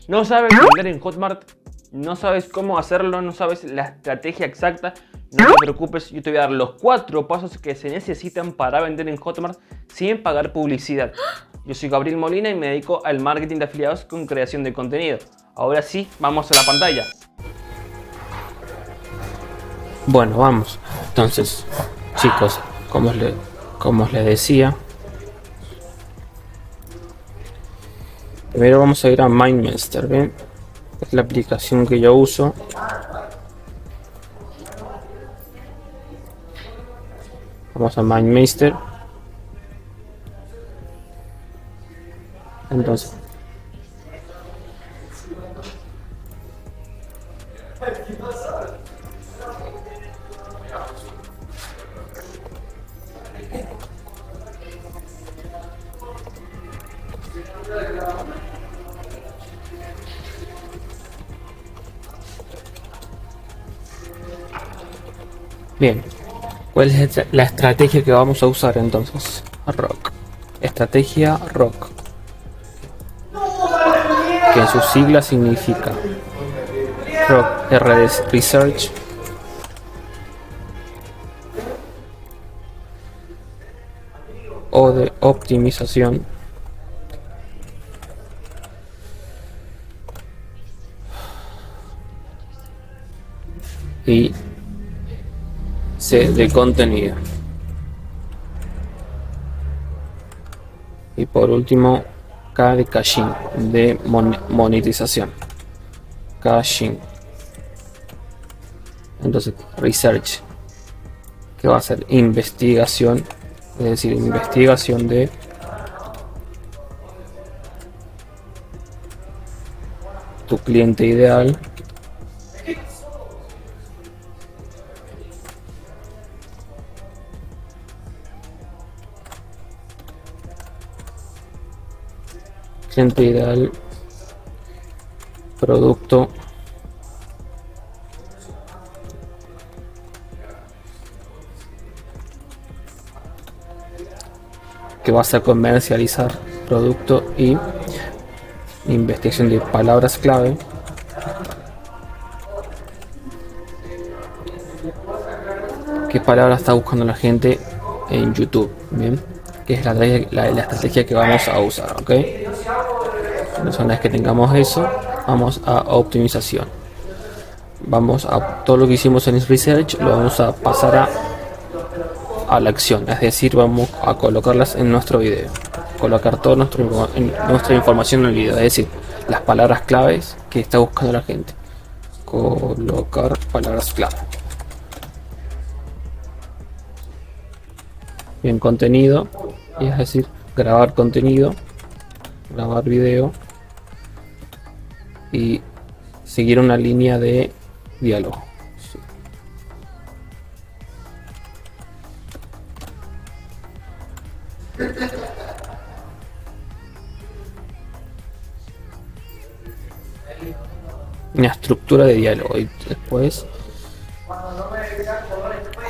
¿No sabes vender en Hotmart? ¿No sabes cómo hacerlo? ¿No sabes la estrategia exacta? No te preocupes, yo te voy a dar los 4 pasos que se necesitan para vender en Hotmart sin pagar publicidad. Yo soy Gabriel Molina y me dedico al marketing de afiliados con creación de contenido. Ahora sí, vamos a la pantalla. Bueno, vamos. Entonces, chicos, como os les decía, primero vamos a ir a MindMeister, ¿ven? Es la aplicación que yo uso. Vamos a MindMeister. Entonces, bien, ¿cuál es la estrategia que vamos a usar entonces? Rock. Estrategia Rock, que en sus siglas significa Rock Research, o de optimización, y C de contenido. Y por último, K de caching, de monetización. Caching. Entonces, research, que va a ser investigación, es decir, investigación de tu cliente ideal. Cliente ideal, producto, que vas a comercializar producto, y investigación de palabras clave, qué palabra está buscando la gente en YouTube, bien, que es la estrategia que vamos a usar, ok. Entonces, una vez que tengamos eso, vamos a optimización. Vamos a todo lo que hicimos en research, lo vamos a pasar a la acción, es decir, vamos a colocarlas en nuestro video, colocar toda nuestra información en el video, es decir, las palabras claves que está buscando la gente, colocar palabras clave. Bien, contenido, y es decir, grabar contenido, grabar video y seguir una línea de diálogo. Una estructura de diálogo, y después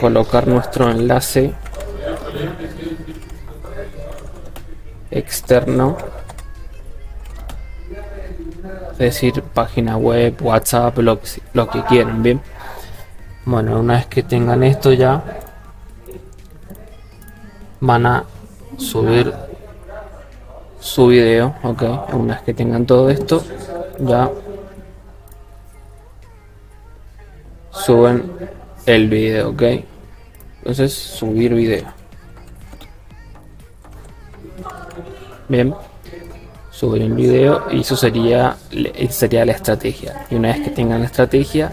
colocar nuestro enlace externo, es decir, página web, WhatsApp, lo que quieran, bien. Bueno, una vez que tengan esto, ya van a subir su video, ok. Una vez que tengan todo esto, ya suben el video, ok. Entonces, subir video. Bien, subir el video, y eso sería la estrategia. Y una vez que tengan la estrategia,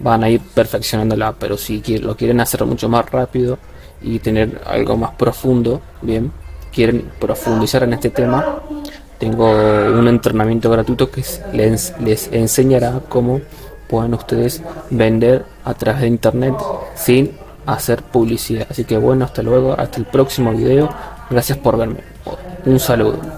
van a ir perfeccionándola. Pero si lo quieren hacer mucho más rápido y tener algo más profundo, bien, quieren profundizar en este tema, tengo un entrenamiento gratuito que les enseñará cómo pueden ustedes vender a través de internet sin hacer publicidad. Así que bueno, hasta luego, hasta el próximo video. Gracias por verme. Un saludo.